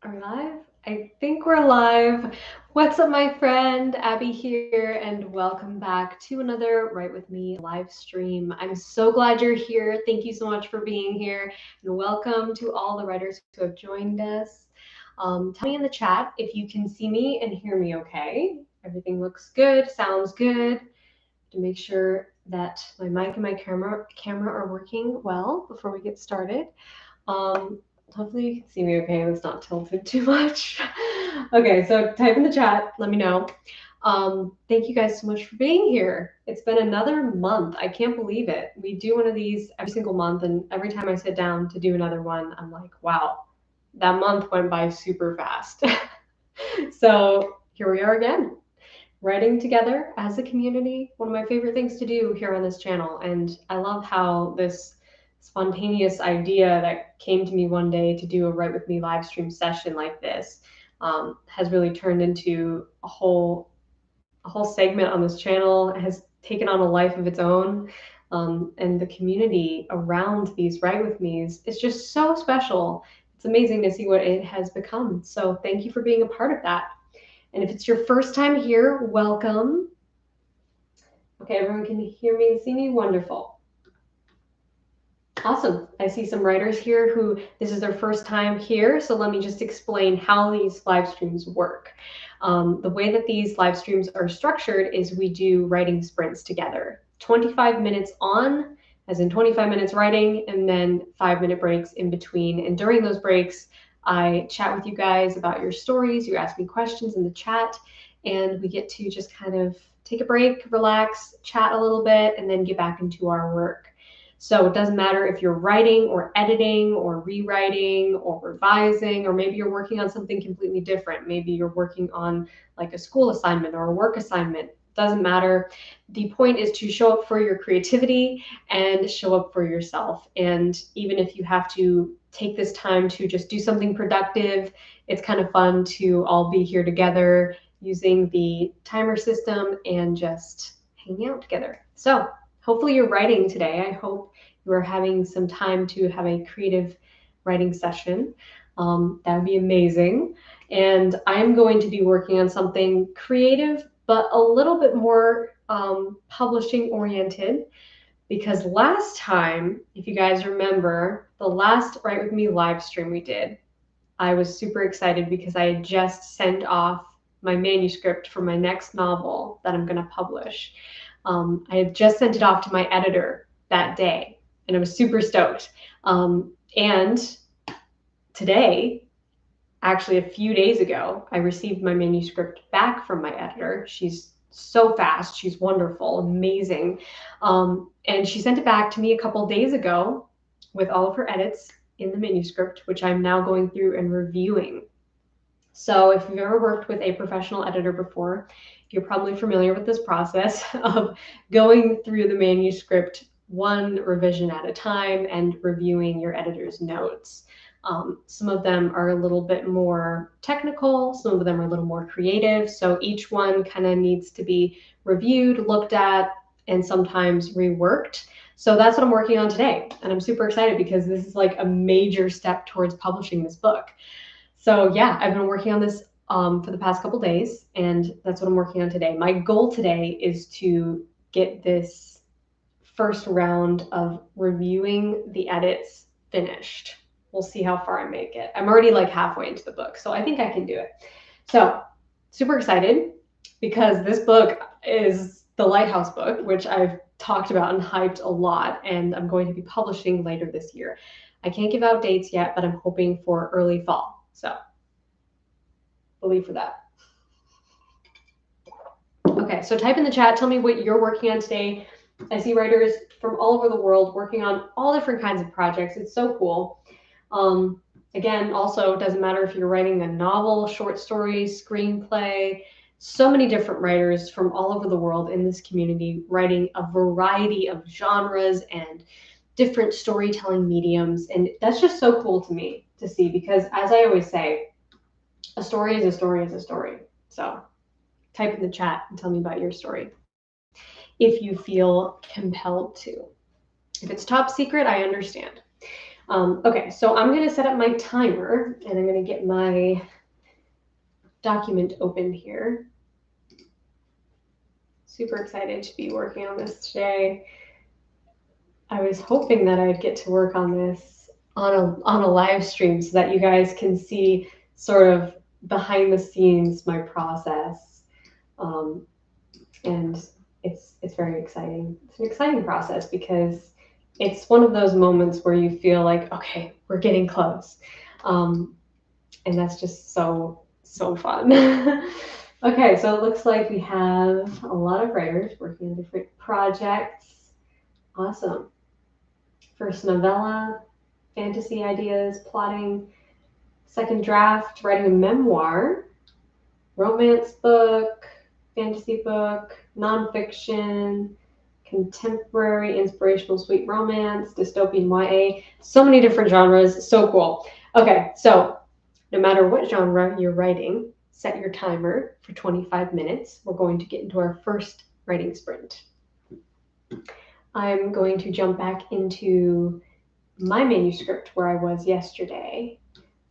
Are we live? I think we're live. What's up, my friend? Abby here, and welcome back to another Write With Me live stream. I'm so glad you're here. Thank you so much for being here, and welcome to all the writers who have joined us. Tell me in the chat if you can see me and hear me okay. Everything looks good, sounds good. To make sure that my mic and my camera are working well before we get started. Um, Hopefully you can see me okay and it's not tilted too much. Okay, so type in the chat, let me know. Thank you guys so much for being here. It's been another month. I can't believe it. We do one of these every single month, and every time I sit down to do another one, I'm like, wow, that month went by super fast. So here we are again, writing together as a community. One of my favorite things to do here on this channel, and I love how this spontaneous idea that came to me one day to do a Write With Me live stream session like this has really turned into a whole segment on this channel. It has taken on a life of its own, and the community around these Write With Me's is just so special. It's amazing to see what it has become. So thank you for being a part of that. And if it's your first time here, welcome. Okay, everyone can hear me and see me? Wonderful. Awesome. I see some writers here who this is their first time here, so let me just explain how these live streams work. The way that these live streams are structured is we do writing sprints together. 25 minutes on, as in 25 minutes writing, and then 5-minute breaks in between. And during those breaks, I chat with you guys about your stories, you ask me questions in the chat, and we get to just kind of take a break, relax, chat a little bit, and then get back into our work. So it doesn't matter if you're writing or editing or rewriting or revising, or maybe you're working on something completely different. Maybe you're working on like a school assignment or a work assignment. Doesn't matter. The point is to show up for your creativity and show up for yourself. And even if you have to take this time to just do something productive, it's kind of fun to all be here together using the timer system and just hanging out together. So hopefully you're writing today. I hope you are having some time to have a creative writing session. That would be amazing. And I'm going to be working on something creative, but a little bit more publishing oriented, because last time, if you guys remember, the last Write With Me live stream we did, I was super excited because I had just sent off my manuscript for my next novel that I'm going to publish. I had just sent it off to my editor that day, and I was super stoked. And today, actually a few days ago, I received my manuscript back from my editor. She's so fast. She's wonderful, amazing. And she sent it back to me a couple days ago with all of her edits in the manuscript, which I'm now going through and reviewing. So if you've ever worked with a professional editor before, you're probably familiar with this process of going through the manuscript one revision at a time and reviewing your editor's notes. Some of them are a little bit more technical, some of them are a little more creative, so each one kind of needs to be reviewed, looked at, and sometimes reworked. So that's what I'm working on today, and I'm super excited because this is like a major step towards publishing this book. So yeah, I've been working on this for the past couple days, and that's what I'm working on today. My goal today is to get this first round of reviewing the edits finished. We'll see how far I make it. I'm already like halfway into the book, so I think I can do it. So super excited because this book is the Lighthouse book, which I've talked about and hyped a lot, and I'm going to be publishing later this year. I can't give out dates yet, but I'm hoping for early fall. So believe for that. Okay, so type in the chat, tell me what you're working on today. I see writers from all over the world working on all different kinds of projects. It's so cool. Again, also, it doesn't matter if you're writing a novel, short story, screenplay, so many different writers from all over the world in this community writing a variety of genres and different storytelling mediums. And that's just so cool to me to see, because as I always say, a story is a story is a story. So type in the chat and tell me about your story if you feel compelled to. If it's top secret, I understand. Okay, so I'm going to set up my timer, and I'm going to get my document open here. Super excited to be working on this today. I was hoping that I'd get to work on this on a live stream so that you guys can see sort of behind the scenes my process. And it's very exciting. It's an exciting process because it's one of those moments where you feel like, okay, we're getting close. And that's just so fun. Okay, so it looks like we have a lot of writers working on different projects. Awesome. First novella, fantasy ideas, plotting, second draft, writing a memoir, romance book, fantasy book, nonfiction, contemporary, inspirational, sweet romance, dystopian YA. So many different genres. So cool. Okay, so no matter what genre you're writing, set your timer for 25 minutes. We're going to get into our first writing sprint. I'm going to jump back into my manuscript where I was yesterday.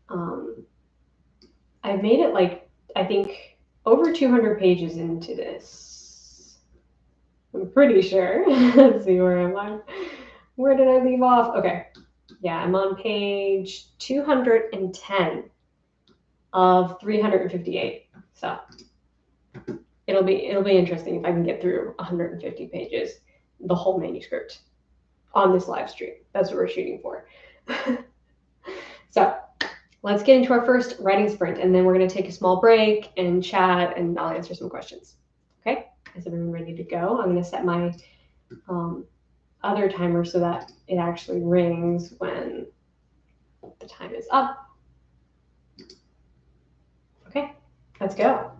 I've made it like, I think, over 200 pages into this. I'm pretty sure. Let's see, where am I? Where did I leave off? Okay. Yeah, I'm on page 210 of 358. So it'll be interesting if I can get through 150 pages, the whole manuscript on this live stream. That's what we're shooting for. So let's get into our first writing sprint, and then we're going to take a small break and chat, and I'll answer some questions. Okay? Is everyone ready to go? I'm going to set my other timer so that it actually rings when the time is up. Okay, let's go.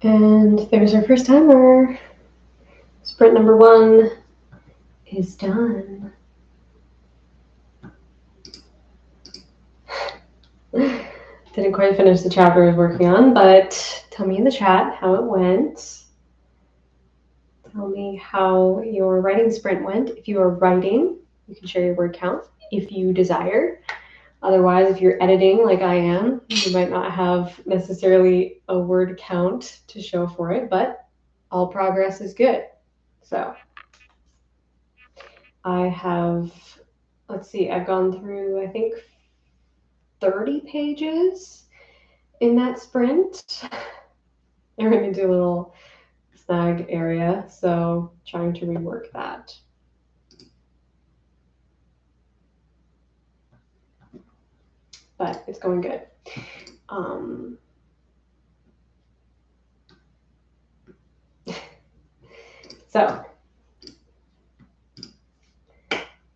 And there's our first timer. Sprint number 1 is done. Didn't quite finish the chapter I was working on, but tell me in the chat how it went. Tell me how your writing sprint went. If you are writing, you can share your word count if you desire. Otherwise, if you're editing like I am, you might not have necessarily a word count to show for it, but all progress is good. So I have, let's see, I've gone through, I think, 30 pages in that sprint. I ran into a little snag area, so trying to rework that. But it's going good. So,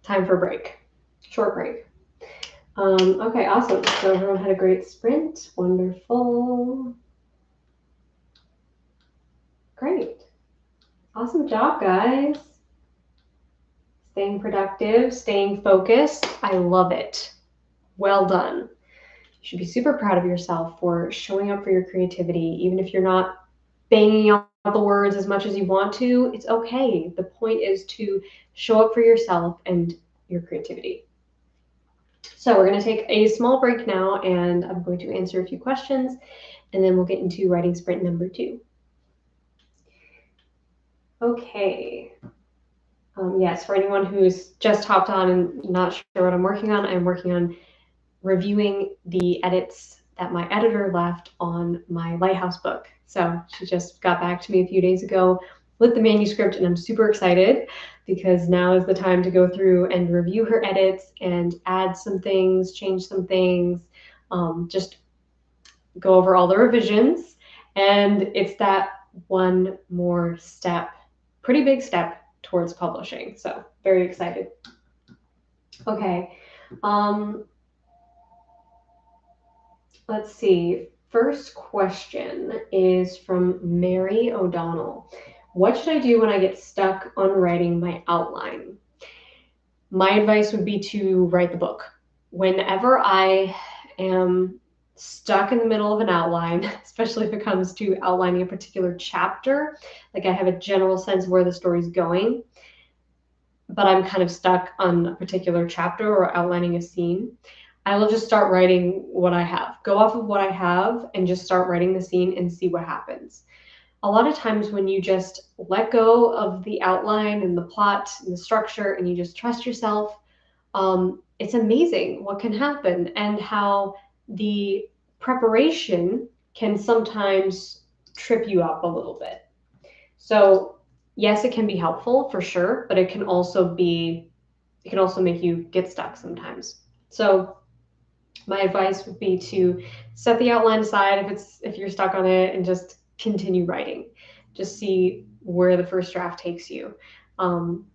time for a break. Short break. Okay, awesome. So everyone had a great sprint. Wonderful. Great. Awesome job, guys. Staying productive, staying focused. I love it. Well done. You should be super proud of yourself for showing up for your creativity. Even if you're not banging out the words as much as you want to, it's okay. The point is to show up for yourself and your creativity. So we're going to take a small break now, and I'm going to answer a few questions, and then we'll get into writing sprint number 2. Okay. Yes, for anyone who's just hopped on and not sure what I'm working on reviewing the edits that my editor left on my Lighthouse book. So she just got back to me a few days ago with the manuscript, and I'm super excited because now is the time to go through and review her edits and add some things, change some things, just go over all the revisions. And it's that one more step, pretty big step towards publishing. So very excited. Okay. Let's see. First question is from Mary O'Donnell. What should I do when I get stuck on writing my outline? My advice would be to write the book. Whenever I am stuck in the middle of an outline, especially if it comes to outlining a particular chapter, like I have a general sense of where the story's going, but I'm kind of stuck on a particular chapter or outlining a scene, I will just start writing what I have. Go off of what I have and just start writing the scene and see what happens. A lot of times when you just let go of the outline and the plot and the structure and you just trust yourself, it's amazing what can happen and how the preparation can sometimes trip you up a little bit. So yes, it can be helpful for sure, but it can also make you get stuck sometimes. So my advice would be to set the outline aside if you're stuck on it and just continue writing. Just see where the first draft takes you. And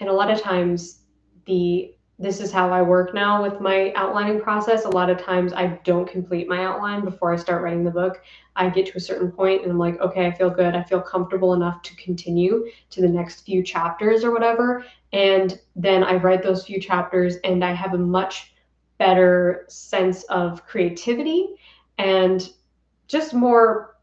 a lot of times this is how I work now with my outlining process. A lot of times I don't complete my outline before I start writing the book. I get to a certain point and I'm like, okay, I feel good. I feel comfortable enough to continue to the next few chapters or whatever. And then I write those few chapters and I have a much better sense of creativity and just more,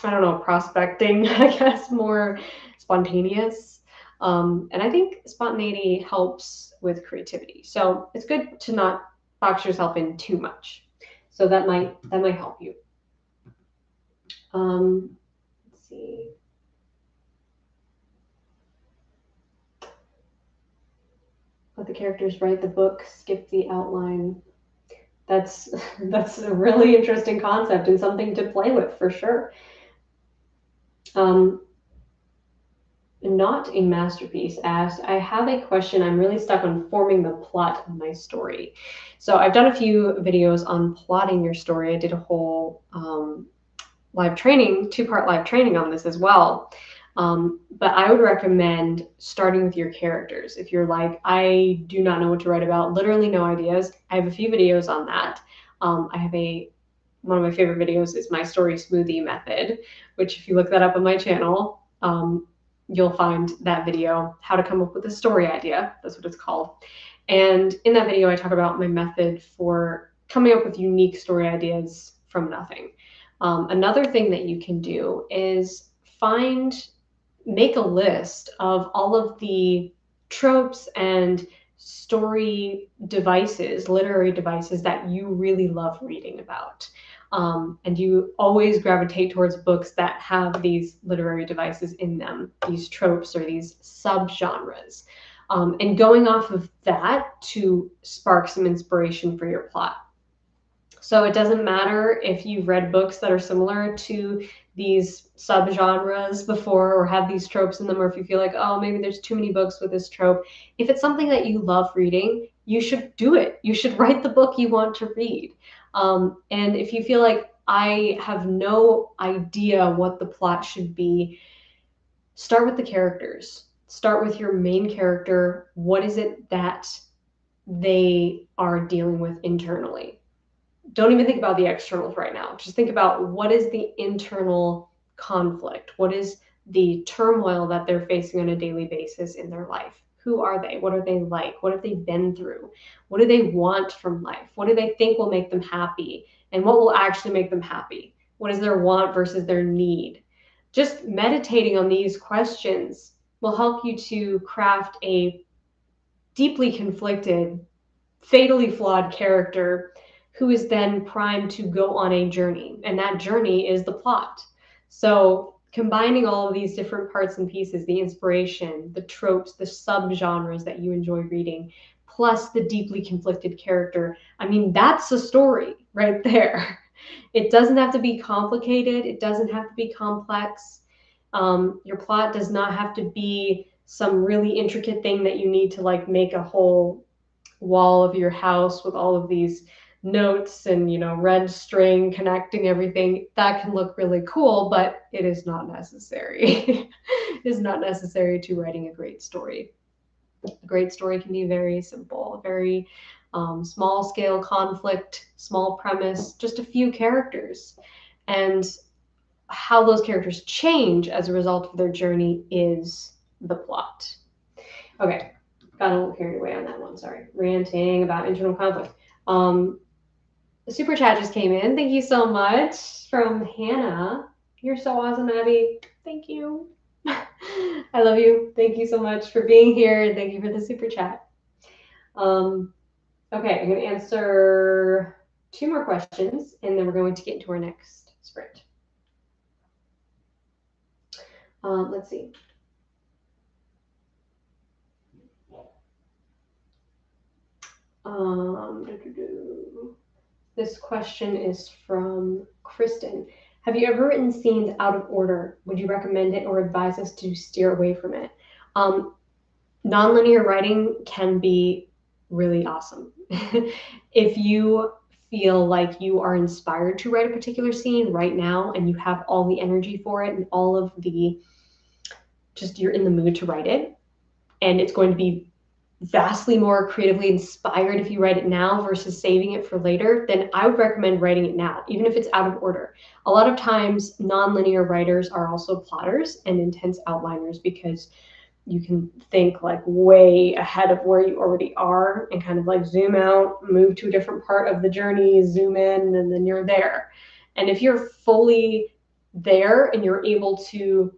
I don't know, prospecting, I guess, more spontaneous. And I think spontaneity helps with creativity. So it's good to not box yourself in too much. So that might help you. Let's see. Let the characters write the book, skip the outline. That's a really interesting concept and something to play with for sure. Not a masterpiece asked, I have a question. I'm really stuck on forming the plot of my story. So I've done a few videos on plotting your story. I did a whole live training, 2-part live training on this as well. But I would recommend starting with your characters. If you're like, I do not know what to write about, literally no ideas, I have a few videos on that. I have a one of my favorite videos is my story smoothie method, which if you look that up on my channel, you'll find that video, how to come up with a story idea. That's what it's called. And in that video, I talk about my method for coming up with unique story ideas from nothing. Another thing that you can do is make a list of all of the tropes and story devices, literary devices that you really love reading about. And you always gravitate towards books that have these literary devices in them, these tropes or these subgenres. And going off of that to spark some inspiration for your plot. So it doesn't matter if you've read books that are similar to these subgenres before or have these tropes in them, or if you feel like, oh, maybe there's too many books with this trope. If it's something that you love reading, you should do it. You should write the book you want to read. And if you feel like I have no idea what the plot should be, start with the characters. Start with your main character. What is it that they are dealing with internally? Don't even think about the externals right now. Just think about what is the internal conflict? What is the turmoil that they're facing on a daily basis in their life? Who are they? What are they like? What have they been through? What do they want from life? What do they think will make them happy? And what will actually make them happy? What is their want versus their need? Just meditating on these questions will help you to craft a deeply conflicted, fatally flawed character who is then primed to go on a journey. And that journey is the plot. So combining all of these different parts and pieces, the inspiration, the tropes, the subgenres that you enjoy reading, plus the deeply conflicted character, I mean, that's a story right there. It doesn't have to be complicated. It doesn't have to be complex. Your plot does not have to be some really intricate thing that you need to like make a whole wall of your house with all of these notes and, you know, red string connecting everything. That can look really cool, but it is not necessary. It is not necessary to writing a great story. A great story can be very simple, very small scale conflict, small premise, just a few characters. And how those characters change as a result of their journey is the plot. Okay, got a little carried away on that one, sorry. Ranting about internal conflict. The super chat just came in. Thank you so much from Hannah. You're so awesome, Abbie. Thank you. I love you. Thank you so much for being here, and thank you for the super chat. Okay, I'm going to answer 2 more questions, and then we're going to get into our next sprint. Let's see. This question is from Kristen. Have you ever written scenes out of order? Would you recommend it or advise us to steer away from it? Nonlinear writing can be really awesome. If you feel like you are inspired to write a particular scene right now and you have all the energy for it and all of the, just you're in the mood to write it, and it's going to be vastly more creatively inspired if you write it now versus saving it for later, then I would recommend writing it now, even if it's out of order. A lot of times, nonlinear writers are also plotters and intense outliners because you can think like way ahead of where you already are and kind of like zoom out, move to a different part of the journey, zoom in, and then you're there. And if you're fully there and you're able to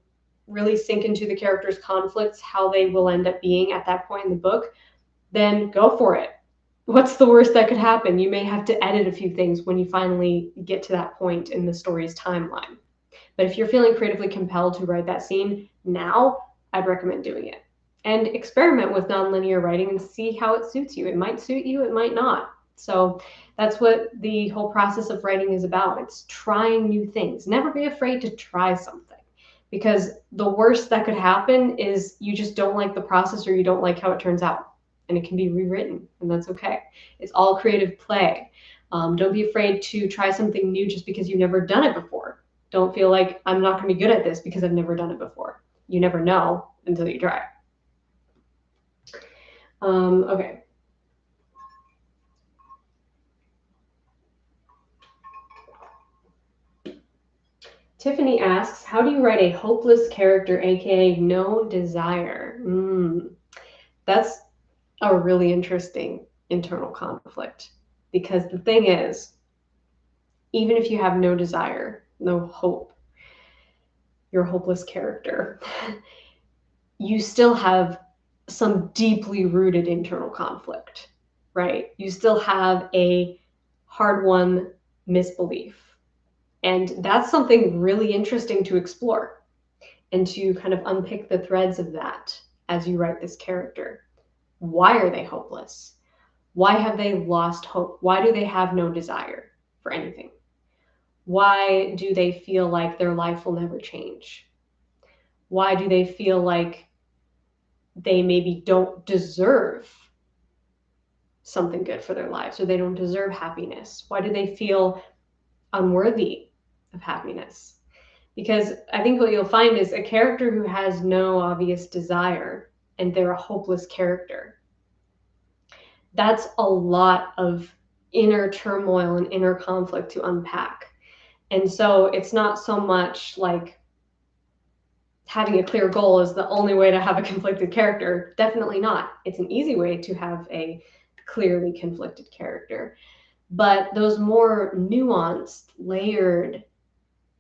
really sink into the characters' conflicts, how they will end up being at that point in the book, then go for it. What's the worst that could happen? You may have to edit a few things when you finally get to that point in the story's timeline. But if you're feeling creatively compelled to write that scene now, I'd recommend doing it. And experiment with nonlinear writing and see how it suits you. It might suit you, it might not. So that's what the whole process of writing is about. It's trying new things. Never be afraid to try something, because the worst that could happen is you just don't like the process or you don't like how it turns out, and it can be rewritten, and that's okay. It's all creative play. Don't be afraid to try something new just because you've never done it before. Don't feel like I'm not going to be good at this because I've never done it before. You never know until you try. Okay. Tiffany asks, how do you write a hopeless character, aka no desire? That's a really interesting internal conflict, because the thing is, even if you have no desire, no hope, you're a hopeless character, you still have some deeply rooted internal conflict, right? You still have a hard-won misbelief. And that's something really interesting to explore and to kind of unpick the threads of that as you write this character. Why are they hopeless? Why have they lost hope? Why do they have no desire for anything? Why do they feel like their life will never change? Why do they feel like they maybe don't deserve something good for their lives, or they don't deserve happiness? Why do they feel unworthy of happiness? Because I think what you'll find is a character who has no obvious desire and they're a hopeless character, that's a lot of inner turmoil and inner conflict to unpack. And so it's not so much like having a clear goal is the only way to have a conflicted character. Definitely not. It's an easy way to have a clearly conflicted character. But those more nuanced, layered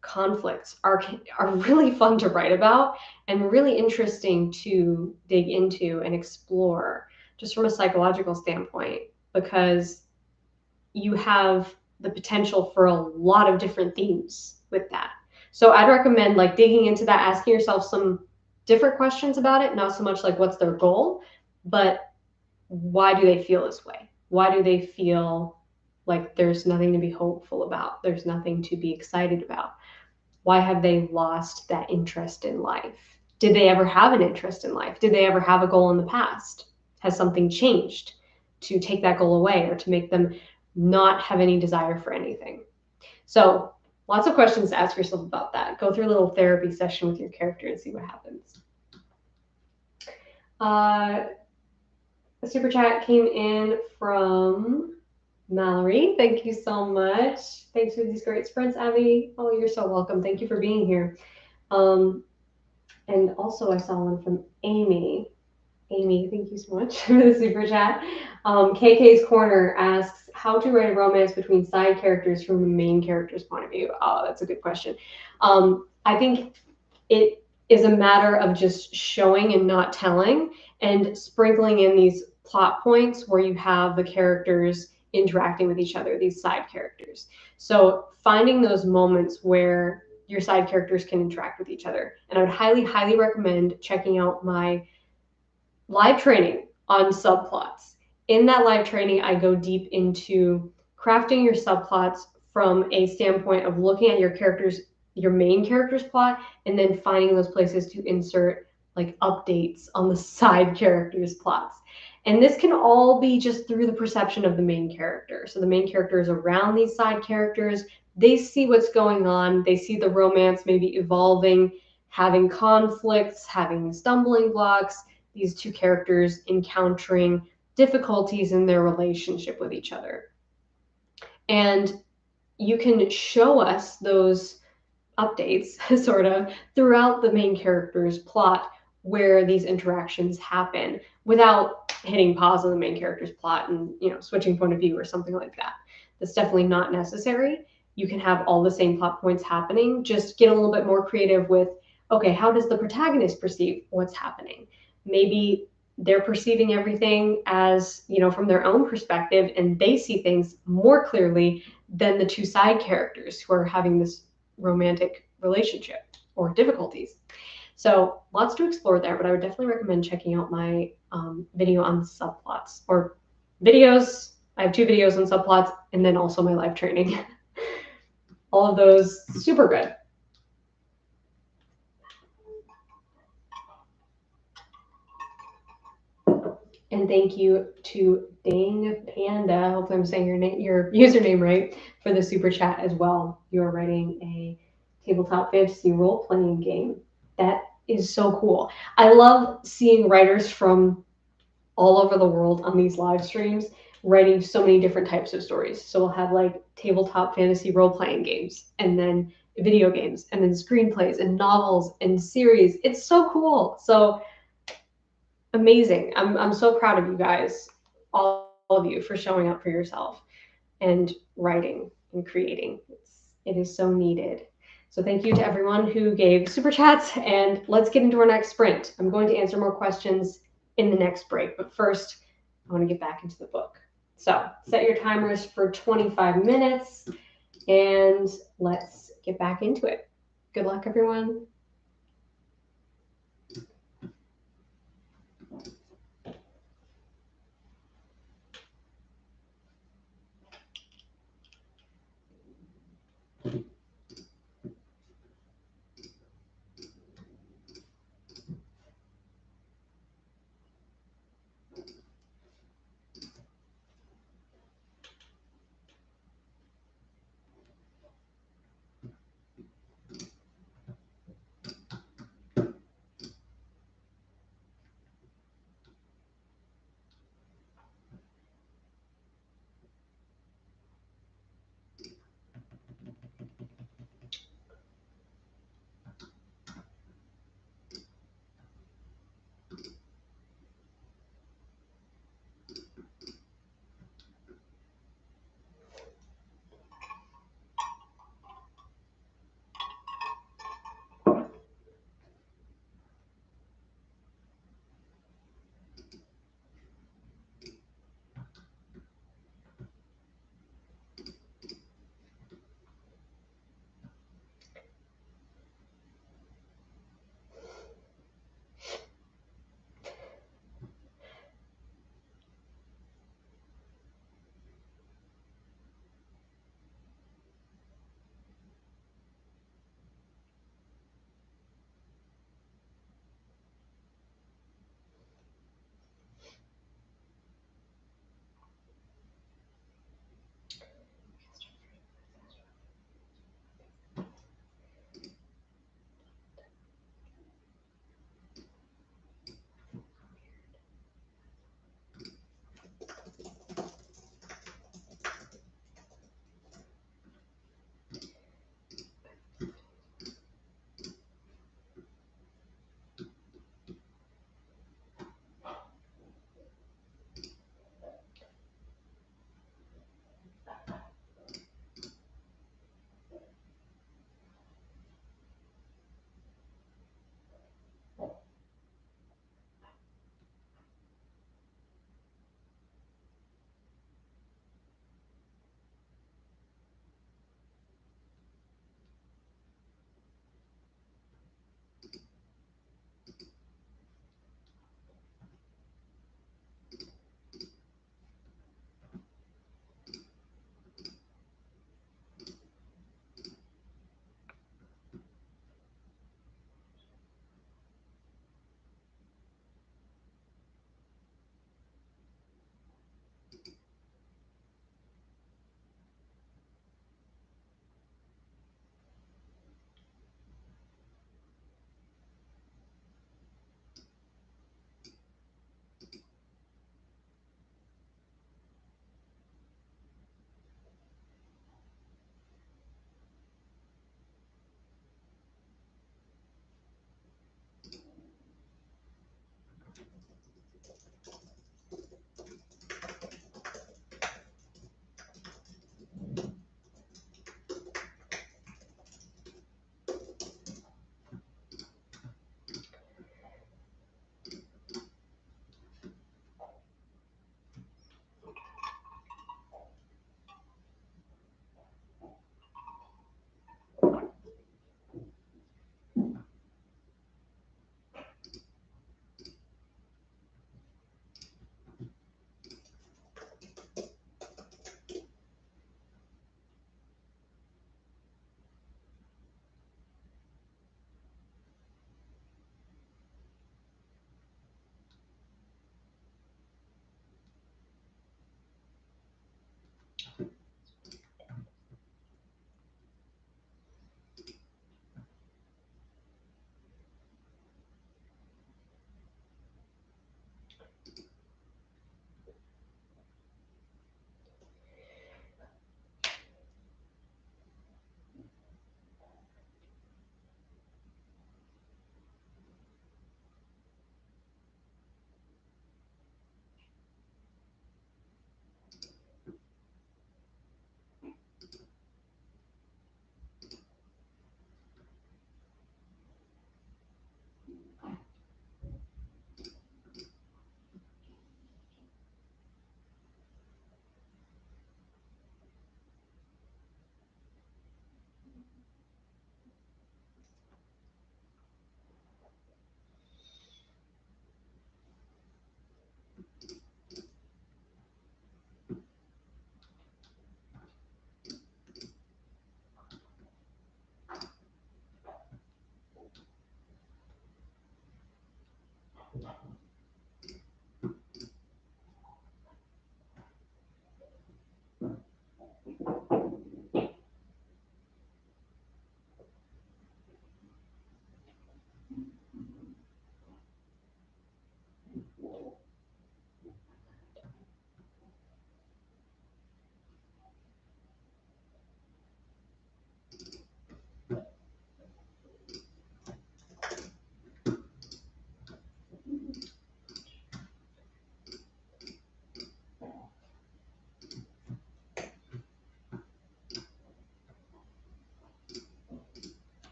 conflicts are really fun to write about and really interesting to dig into and explore just from a psychological standpoint, because you have the potential for a lot of different themes with that. So I'd recommend like digging into that, asking yourself some different questions about it, not so much like what's their goal, but why do they feel this way? Why do they feel like there's nothing to be hopeful about? There's nothing to be excited about? Why have they lost that interest in life? Did they ever have an interest in life? Did they ever have a goal in the past? Has something changed to take that goal away or to make them not have any desire for anything? So lots of questions to ask yourself about that. Go through a little therapy session with your character and see what happens. A super chat came in from Mallory. Thank you so much. Thanks for these great sprints, Abbie. Oh, you're so welcome. Thank you for being here. And also I saw one from Amy. Amy, thank you so much for the super chat. KK's Corner asks, how to write a romance between side characters from the main character's point of view? Oh, that's a good question. I think it is a matter of just showing and not telling, and sprinkling in these plot points where you have the characters interacting with each other, these side characters. So finding those moments where your side characters can interact with each other. And I would highly, highly recommend checking out my live training on subplots. In that live training, I go deep into crafting your subplots from a standpoint of looking at your characters, your main character's plot, and then finding those places to insert like updates on the side characters' plots. And this can all be just through the perception of the main character. So the main character is around these side characters. They see what's going on. They see the romance maybe evolving, having conflicts, having stumbling blocks, these two characters encountering difficulties in their relationship with each other. And you can show us those updates sort of throughout the main character's plot where these interactions happen without hitting pause on the main character's plot and, you know, switching point of view or something like that. That's definitely not necessary. You can have all the same plot points happening, just get a little bit more creative with, okay, how does the protagonist perceive what's happening? Maybe they're perceiving everything as, you know, from their own perspective, and they see things more clearly than the two side characters who are having this romantic relationship or difficulties. So lots to explore there, but I would definitely recommend checking out my video on subplots, or videos. I have 2 videos on subplots, and then also my live training. All of those super good. And thank you to Dang Panda, hopefully I'm saying your username right, for the super chat as well. You are writing a tabletop fantasy role-playing game. That is so cool. I love seeing writers from all over the world on these live streams writing so many different types of stories. So we'll have like tabletop fantasy role-playing games, and then video games and then screenplays and novels and series. It's so cool. So amazing. I'm so proud of you guys, all of you, for showing up for yourself and writing and creating. It is so needed. So thank you to everyone who gave super chats, and let's get into our next sprint. I'm going to answer more questions in the next break, but first I want to get back into the book. So set your timers for 25 minutes and let's get back into it. Good luck, everyone.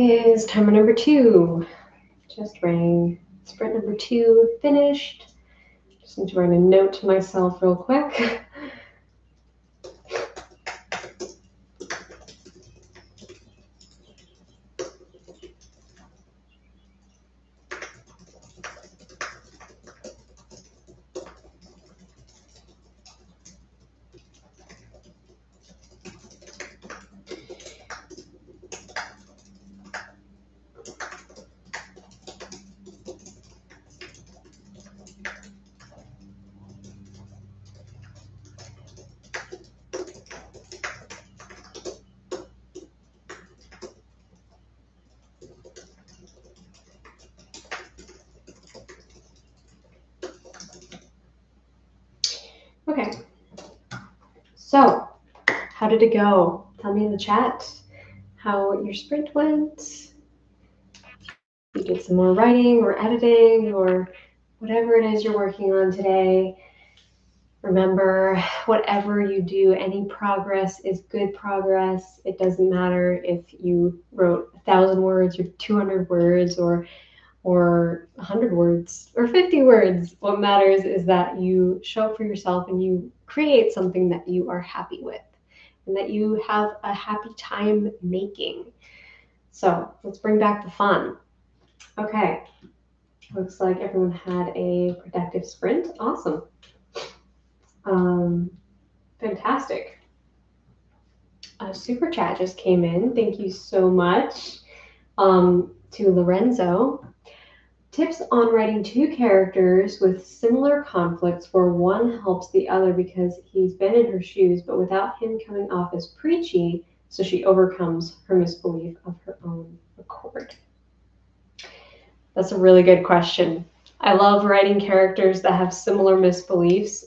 is timer number 2. Just rang. Sprint number 2 finished. Just need to write a note to myself real quick. Okay, so how did it go? Tell me in the chat how your sprint went. You did some more writing or editing or whatever it is you're working on today. Remember, whatever you do, any progress is good progress. It doesn't matter if you wrote 1,000 words or 200 words or 100 words or 50 words. What matters is that you show up for yourself and you create something that you are happy with and that you have a happy time making. So let's bring back the fun. Okay, looks like everyone had a productive sprint. Awesome. Fantastic. A super chat just came in. Thank you so much to Lorenzo. Tips on writing 2 characters with similar conflicts where one helps the other because he's been in her shoes, but without him coming off as preachy, so she overcomes her misbelief of her own accord. That's a really good question. I love writing characters that have similar misbeliefs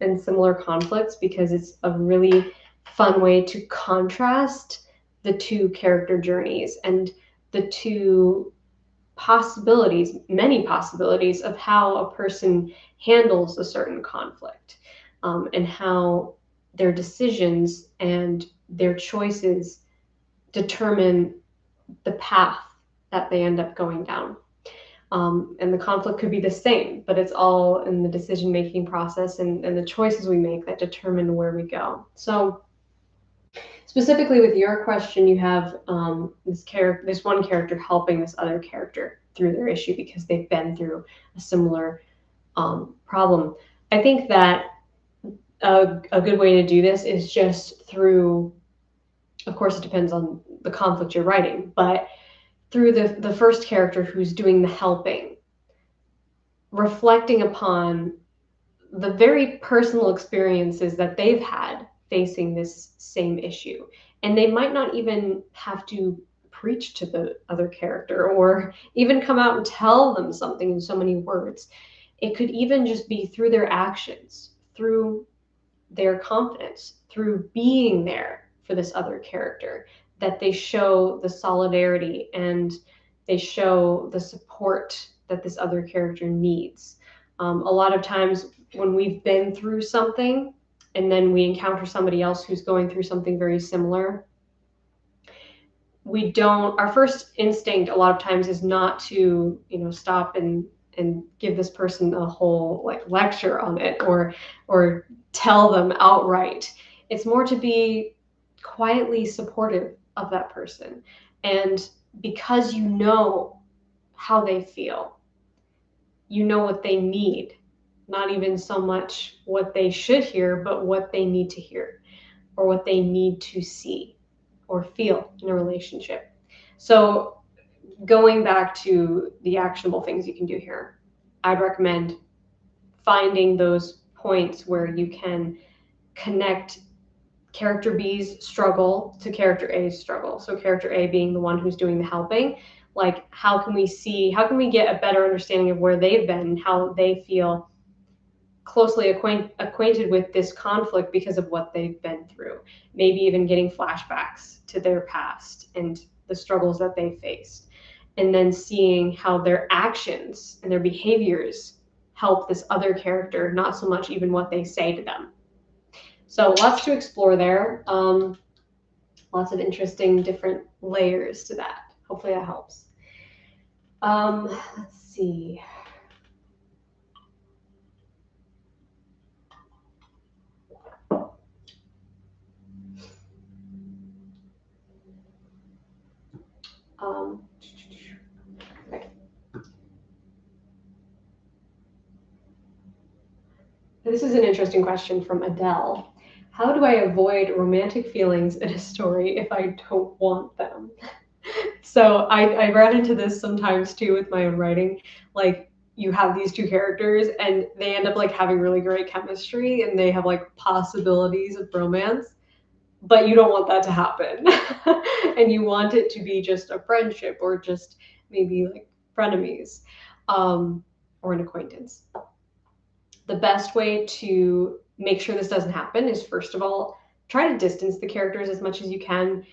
and similar conflicts because it's a really fun way to contrast the 2 character journeys and the 2 possibilities, many possibilities of how a person handles a certain conflict and how their decisions and their choices determine the path that they end up going down. And the conflict could be the same, but it's all in the decision-making process and the choices we make that determine where we go. So specifically with your question, you have this one character helping this other character through their issue because they've been through a similar problem. I think that a good way to do this is just through, of course, it depends on the conflict you're writing, but through the first character who's doing the helping, reflecting upon the very personal experiences that they've had facing this same issue. And they might not even have to preach to the other character or even come out and tell them something in so many words. It could even just be through their actions, through their confidence, through being there for this other character, that they show the solidarity and they show the support that this other character needs. A lot of times when we've been through something and then we encounter somebody else who's going through something very similar, our first instinct a lot of times is not to, stop and give this person a whole lecture on it or tell them outright. It's more to be quietly supportive of that person. And because you know how they feel, you know what they need, not even so much what they should hear, but what they need to hear or what they need to see or feel in a relationship. So going back to the actionable things you can do here, I'd recommend finding those points where you can connect character B's struggle to character A's struggle. So character A being the one who's doing the helping, how can we get a better understanding of where they've been and how they feel closely acquainted with this conflict because of what they've been through, maybe even getting flashbacks to their past and the struggles that they faced, and then seeing how their actions and their behaviors help this other character, not so much even what they say to them. So lots to explore there. Lots of interesting different layers to that. Hopefully that helps. Let's see. Okay. This is an interesting question from Adele. How do I avoid romantic feelings in a story if I don't want them? So I run into this sometimes too with my own writing. Like you have these two characters and they end up like having really great chemistry and they have like possibilities of romance, but you don't want that to happen. And you want it to be just a friendship or just maybe like frenemies, or an acquaintance. The best way to make sure this doesn't happen is, first of all, try to distance the characters as much as you can.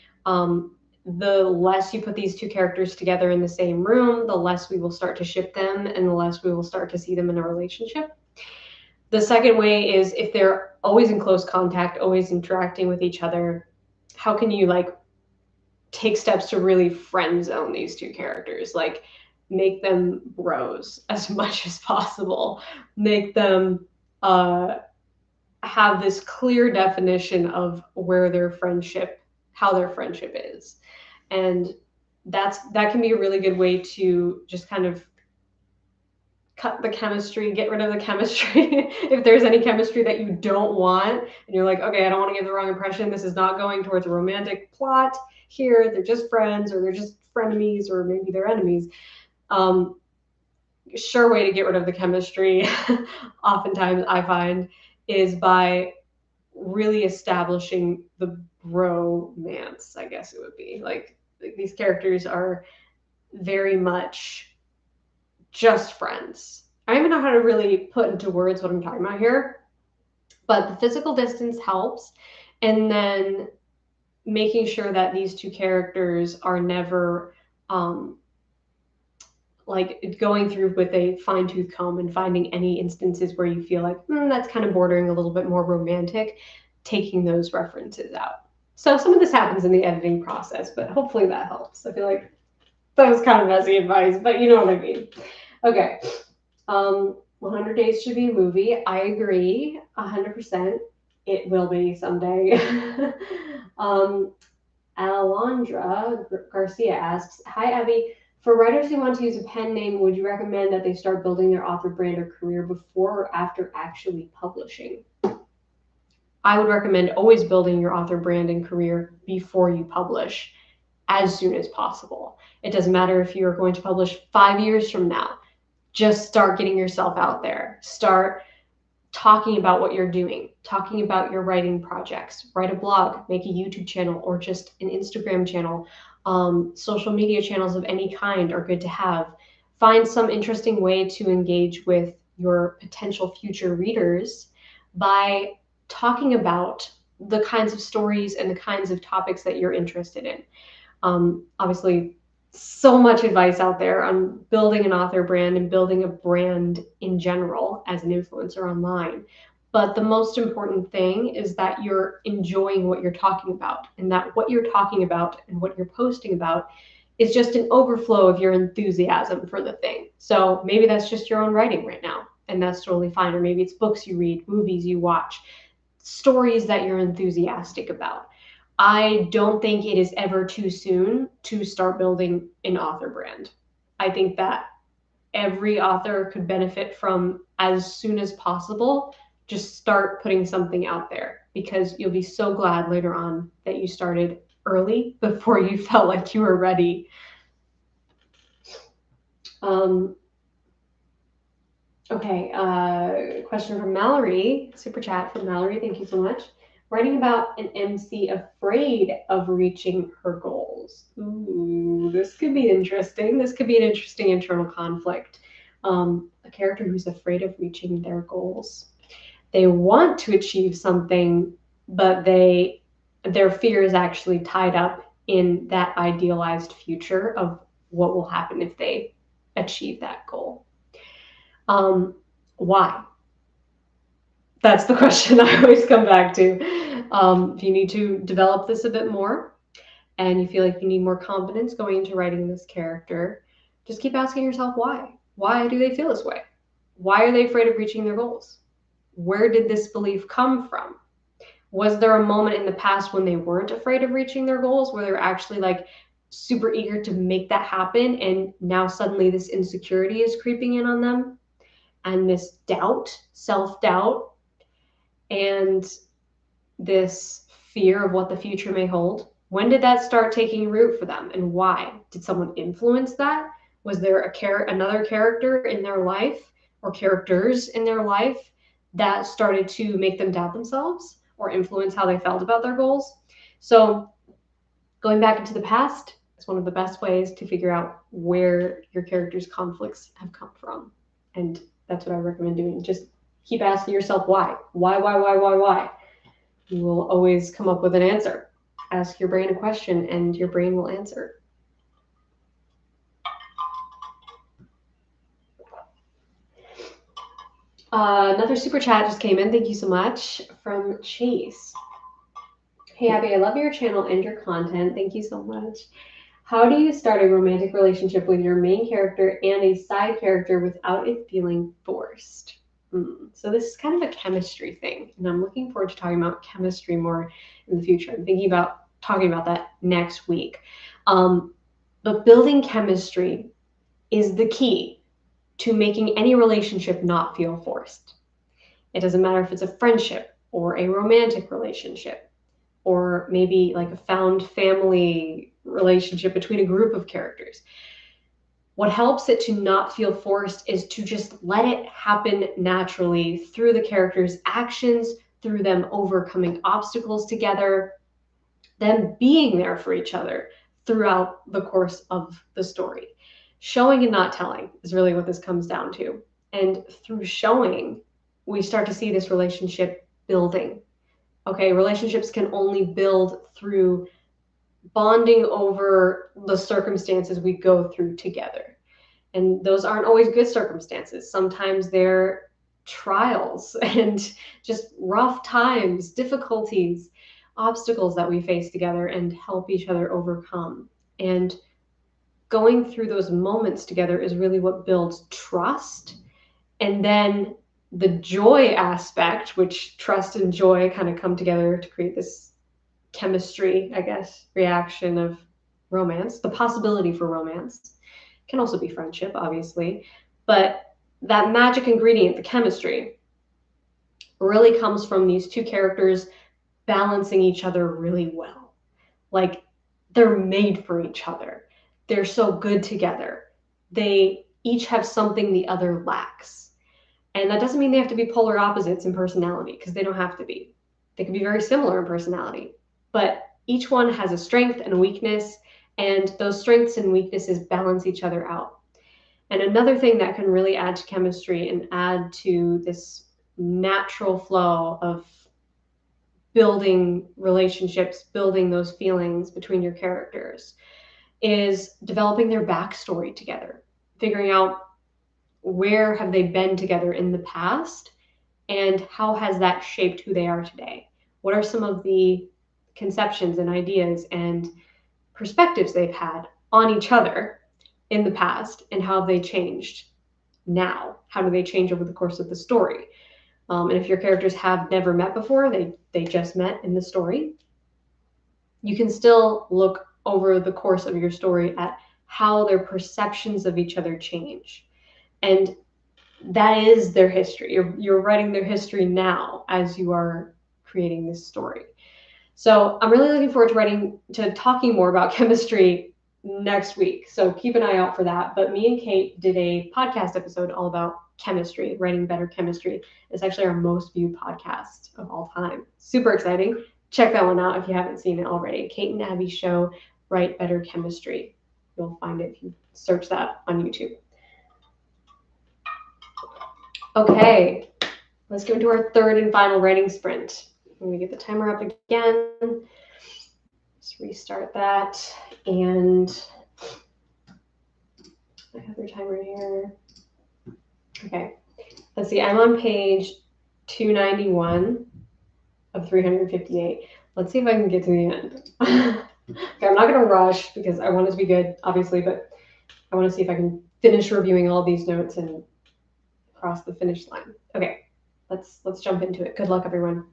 The less you put these two characters together in the same room, the less we will start to ship them and the less we will start to see them in a relationship. The second way is if they're always in close contact, always interacting with each other, how can you like take steps to really friend zone these two characters? Like make them bros as much as possible. Make them have this clear definition of where their friendship, how their friendship is. And that can be a really good way to just kind of cut the chemistry, get rid of the chemistry. If there's any chemistry that you don't want and you're like, okay, I don't want to give the wrong impression, this is not going towards a romantic plot here, they're just friends or they're just frenemies or maybe they're enemies. Sure way to get rid of the chemistry oftentimes I find is by really establishing the bromance, I guess it would be. Like these characters are very much just friends. I don't even know how to really put into words what I'm talking about here, but the physical distance helps. And then making sure that these two characters are never like going through with a fine-tooth comb and finding any instances where you feel like that's kind of bordering a little bit more romantic, taking those references out. So some of this happens in the editing process, but hopefully that helps. I feel like that was kind of messy advice, but you know what I mean. Okay. 100 Days should be a movie. I agree 100%. It will be someday. Alondra Garcia asks, hi, Abbie. For writers who want to use a pen name, would you recommend that they start building their author brand or career before or after actually publishing? I would recommend always building your author brand and career before you publish, as soon as possible. It doesn't matter if you're going to publish 5 years from now. Just start getting yourself out there. Start talking about what you're doing, talking about your writing projects. Write a blog, make a YouTube channel, or just an Instagram channel. Social media channels of any kind are good to have. Find some interesting way to engage with your potential future readers by talking about the kinds of stories and the kinds of topics that you're interested in. Obviously, so much advice out there on building an author brand and building a brand in general as an influencer online. But the most important thing is that you're enjoying what you're talking about, and that what you're talking about and what you're posting about is just an overflow of your enthusiasm for the thing. So maybe that's just your own writing right now, and that's totally fine. Or maybe it's books you read, movies you watch, stories that you're enthusiastic about. I don't think it is ever too soon to start building an author brand. I think that every author could benefit from, as soon as possible, just start putting something out there, because you'll be so glad later on that you started early before you felt like you were ready. Okay, question from Mallory, super chat from Mallory, thank you so much. Writing about an MC afraid of reaching her goals. Ooh, this could be interesting. This could be an interesting internal conflict. A character who's afraid of reaching their goals. They want to achieve something, but their fear is actually tied up in that idealized future of what will happen if they achieve that goal. Why? That's the question I always come back to. If you need to develop this a bit more, and you feel like you need more confidence going into writing this character, just keep asking yourself why. Why do they feel this way? Why are they afraid of reaching their goals? Where did this belief come from? Was there a moment in the past when they weren't afraid of reaching their goals, where they're actually like super eager to make that happen, and now suddenly this insecurity is creeping in on them, and this doubt, self-doubt, and this fear of what the future may hold? When did that start taking root for them, and why? Did someone influence that? Was there another character in their life, or characters in their life, that started to make them doubt themselves or influence how they felt about their goals? So going back into the past is one of the best ways to figure out where your character's conflicts have come from. And that's what I recommend doing. Just keep asking yourself why. Why? You will always come up with an answer. Ask your brain a question and your brain will answer. Another super chat just came in. Thank you so much, from Chase. Hey, Abbie, I love your channel and your content. Thank you so much. How do you start a romantic relationship with your main character and a side character without it feeling forced? So this is kind of a chemistry thing, and I'm looking forward to talking about chemistry more in the future. I'm thinking about talking about that next week. But building chemistry is the key to making any relationship not feel forced. It doesn't matter if it's a friendship or a romantic relationship, or maybe like a found family relationship between a group of characters. What helps it to not feel forced is to just let it happen naturally through the characters' actions, through them overcoming obstacles together, them being there for each other throughout the course of the story. Showing and not telling is really what this comes down to. And through showing, we start to see this relationship building. Okay, relationships can only build through bonding over the circumstances we go through together. And those aren't always good circumstances. Sometimes they're trials and just rough times, difficulties, obstacles that we face together and help each other overcome. And going through those moments together is really what builds trust. And then the joy aspect, which trust and joy kind of come together to create this chemistry, I guess, reaction of romance, the possibility for romance. Can also be friendship, obviously, but that magic ingredient, the chemistry, really comes from these two characters balancing each other really well. Like, they're made for each other. They're so good together. They each have something the other lacks. And that doesn't mean they have to be polar opposites in personality, because they don't have to be. They can be very similar in personality, but each one has a strength and a weakness, and those strengths and weaknesses balance each other out. And another thing that can really add to chemistry and add to this natural flow of building relationships, building those feelings between your characters, is developing their backstory together, figuring out where have they been together in the past and how has that shaped who they are today. What are some of the conceptions and ideas and perspectives they've had on each other in the past, and how have they changed now? How do they change over the course of the story? And if your characters have never met before, they just met in the story, you can still look over the course of your story at how their perceptions of each other change. And that is their history. You're writing their history now as you are creating this story. So I'm really looking forward to talking more about chemistry next week. So keep an eye out for that. But me and Kate did a podcast episode all about chemistry, writing better chemistry. It's actually our most viewed podcast of all time. Super exciting. Check that one out if you haven't seen it already. Kate and Abbie show Write Better Chemistry. You'll find it if you search that on YouTube. Okay, let's go into our third and final writing sprint. I'm going to get the timer up again. Just restart that. And I have your timer here. Okay, let's see. I'm on page 291 of 358. Let's see if I can get to the end. Okay, I'm not going to rush because I want it to be good, obviously, but I want to see if I can finish reviewing all these notes and cross the finish line. Okay, let's jump into it. Good luck, everyone.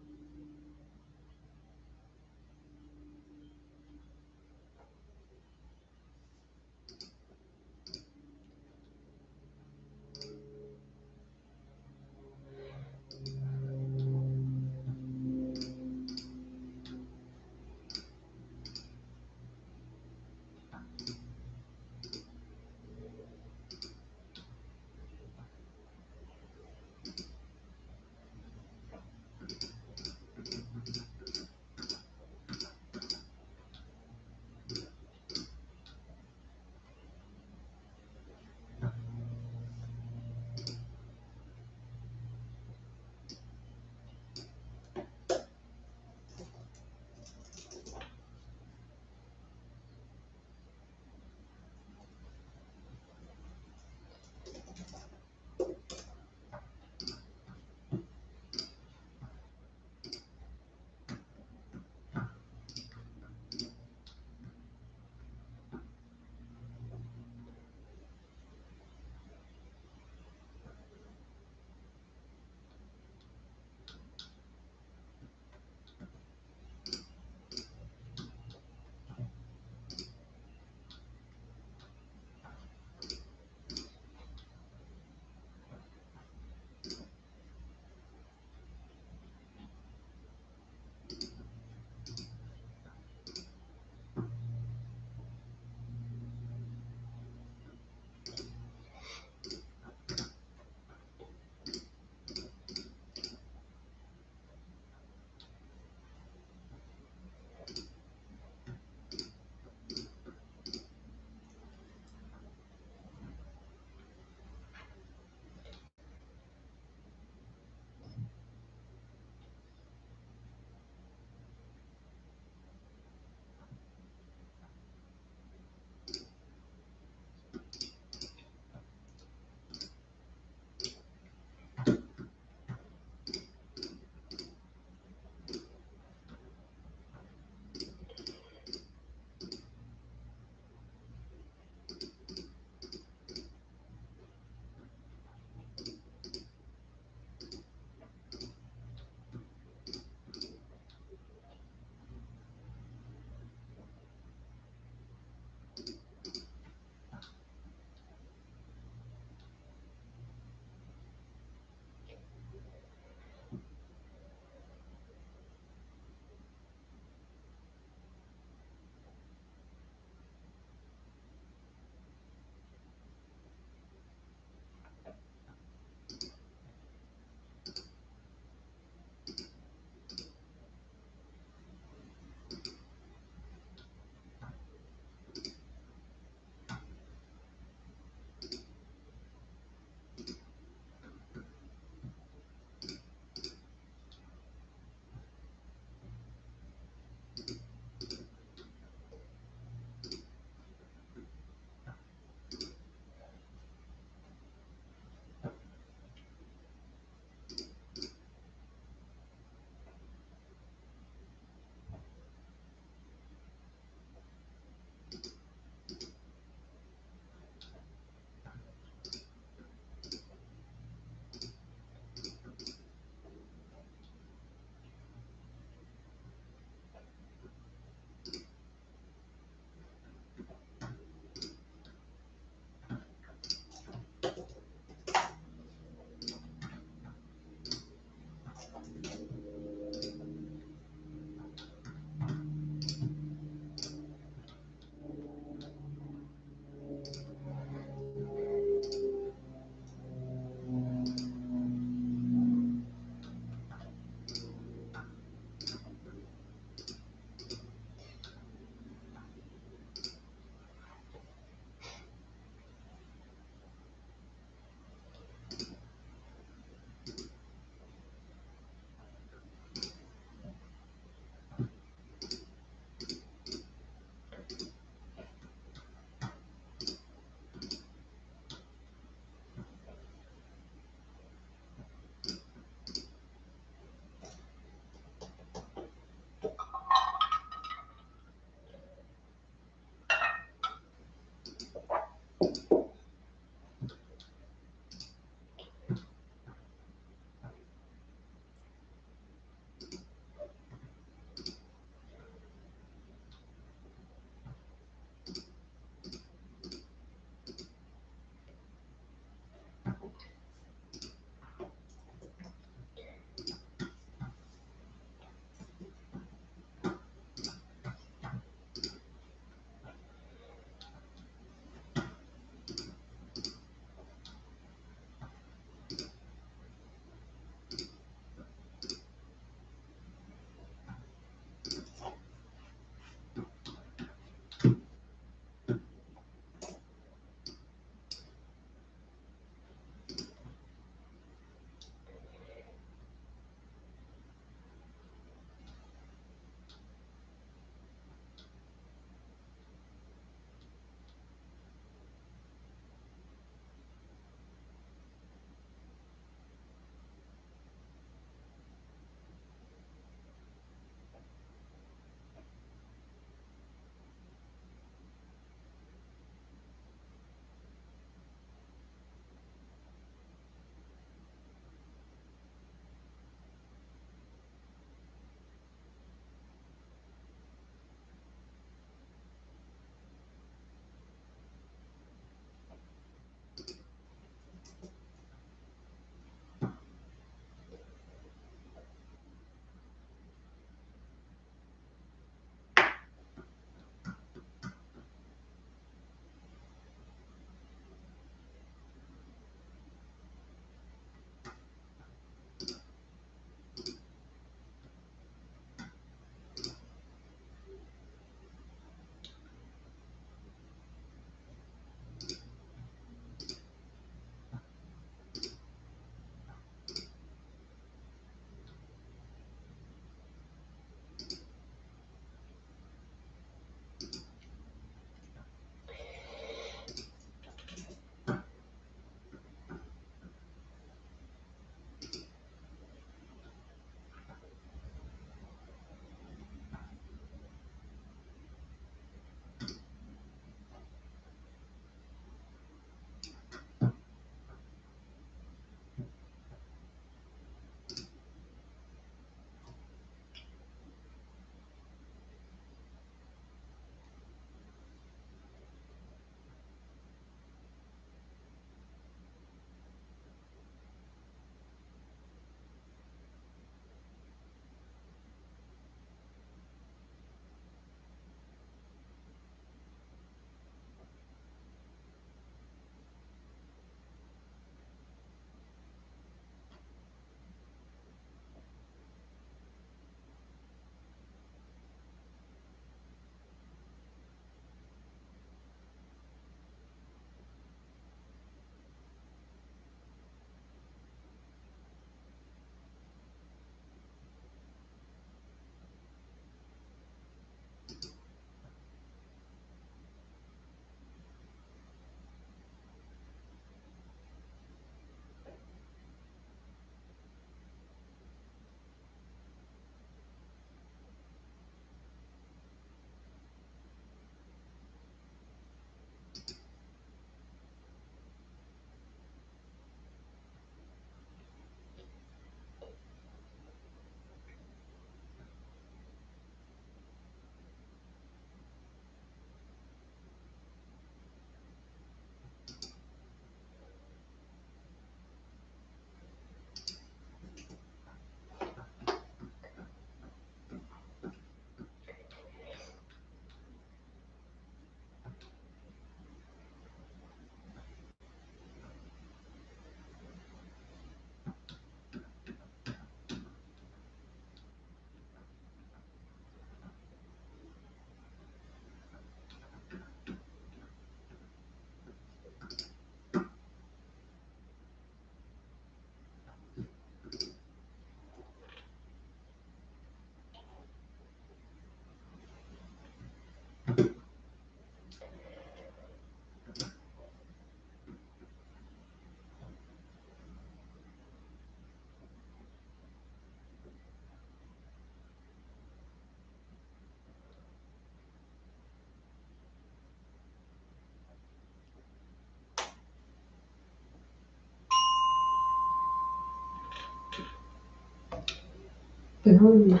Boom.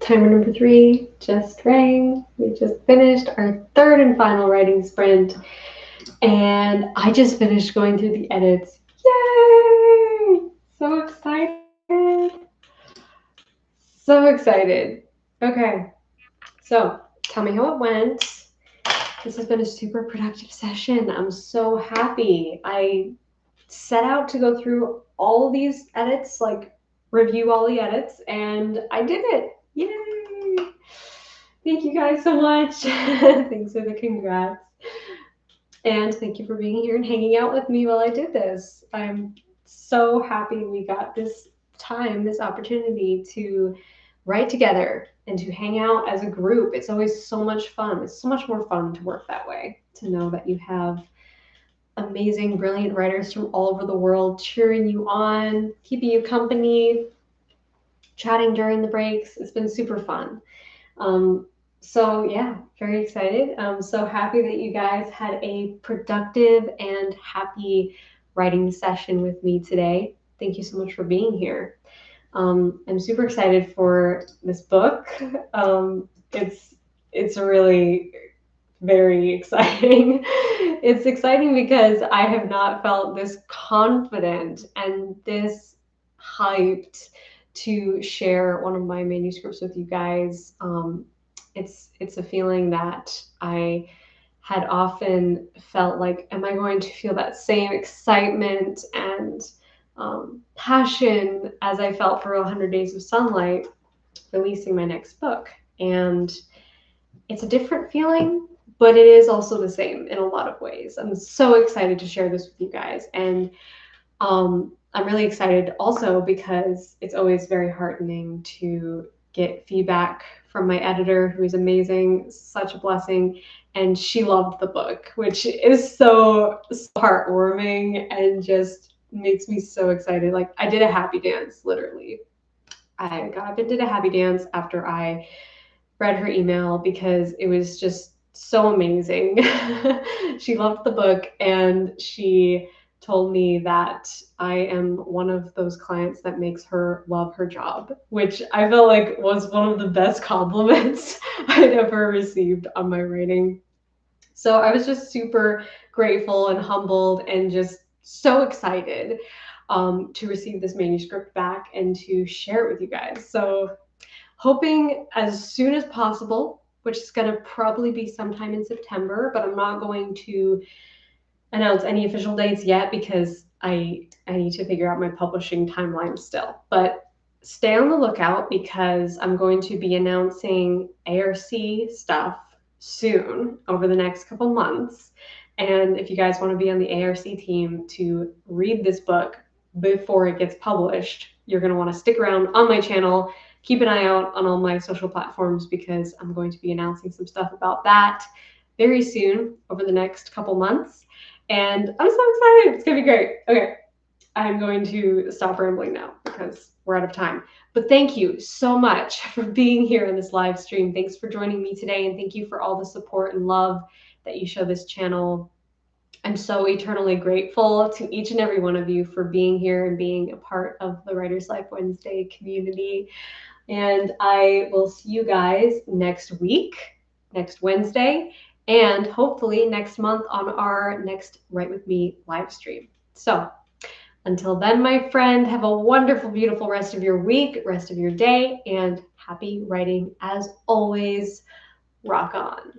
Timer number 3 just rang. We just finished our third and final writing sprint, and I just finished going through the edits. Yay! So excited. So excited. Okay, so tell me how it went. This has been a super productive session. I'm so happy. I set out to go through all of these edits, like review all the edits, and I did it. Yay! Thank you guys so much. Thanks for the congrats. And thank you for being here and hanging out with me while I did this. I'm so happy we got this time, this opportunity to write together and to hang out as a group. It's always so much fun. It's so much more fun to work that way, to know that you have amazing, brilliant writers from all over the world cheering you on, keeping you company, chatting during the breaks. It's been super fun. So yeah, very excited. I'm so happy that you guys had a productive and happy writing session with me today. Thank you so much for being here. I'm super excited for this book. It's really very exciting. It's exciting because I have not felt this confident and this hyped to share one of my manuscripts with you guys. It's a feeling that I had often felt like, am I going to feel that same excitement and passion as I felt for 100 Days of Sunlight, releasing my next book? And it's a different feeling, but it is also the same in a lot of ways. I'm so excited to share this with you guys. And I'm really excited also because it's always very heartening to get feedback from my editor, who is amazing, such a blessing. And she loved the book, which is so heartwarming and just makes me so excited. Like, I did a happy dance, literally. I got up and did a happy dance after I read her email because it was just so amazing. She loved the book, and she told me that I am one of those clients that makes her love her job, which I felt like was one of the best compliments I'd ever received on my writing. So I was just super grateful and humbled and just so excited to receive this manuscript back and to share it with you guys. So hoping as soon as possible, which is going to probably be sometime in September, but I'm not going to announce any official dates yet because I need to figure out my publishing timeline still. But stay on the lookout because I'm going to be announcing ARC stuff soon over the next couple months. And if you guys want to be on the ARC team to read this book before it gets published, you're going to want to stick around on my channel. Keep an eye out on all my social platforms because I'm going to be announcing some stuff about that very soon over the next couple months. And I'm so excited. It's going to be great. Okay, I'm going to stop rambling now because we're out of time. But thank you so much for being here in this live stream. Thanks for joining me today, and thank you for all the support and love that you show this channel. I'm so eternally grateful to each and every one of you for being here and being a part of the Writer's Life Wednesday community. And I will see you guys next week, next Wednesday, and hopefully next month on our next Write With Me live stream. So until then, my friend, have a wonderful, beautiful rest of your week, rest of your day, and happy writing as always. Rock on.